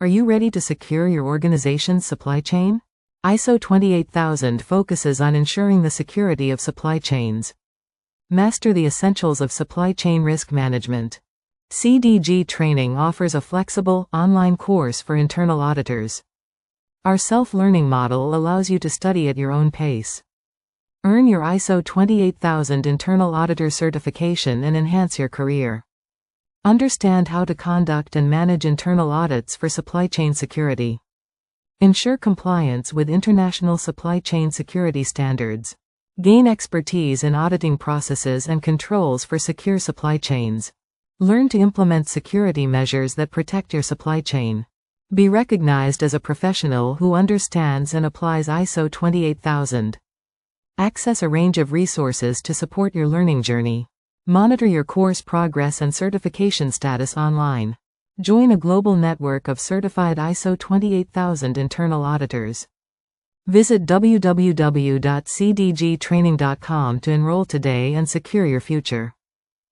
Are you ready to secure your organization's supply chain? ISO 28000 focuses on ensuring the security of supply chains. Master the essentials of supply chain risk management. CDG Training offers a flexible, online course for internal auditors. Our self-learning model allows you to study at your own pace. Earn your ISO 28000 Internal Auditor certification and enhance your career. Understand how to conduct and manage internal audits for supply chain security. Ensure compliance with international supply chain security standards. Gain expertise in auditing processes and controls for secure supply chains. Learn to implement security measures that protect your supply chain. Be recognized as a professional who understands and applies ISO 28000. Access a range of resources to support your learning journey. Monitor your course progress and certification status online. Join a global network of certified ISO 28000 internal auditors. Visit www.cdgtraining.com to enroll today and secure your future.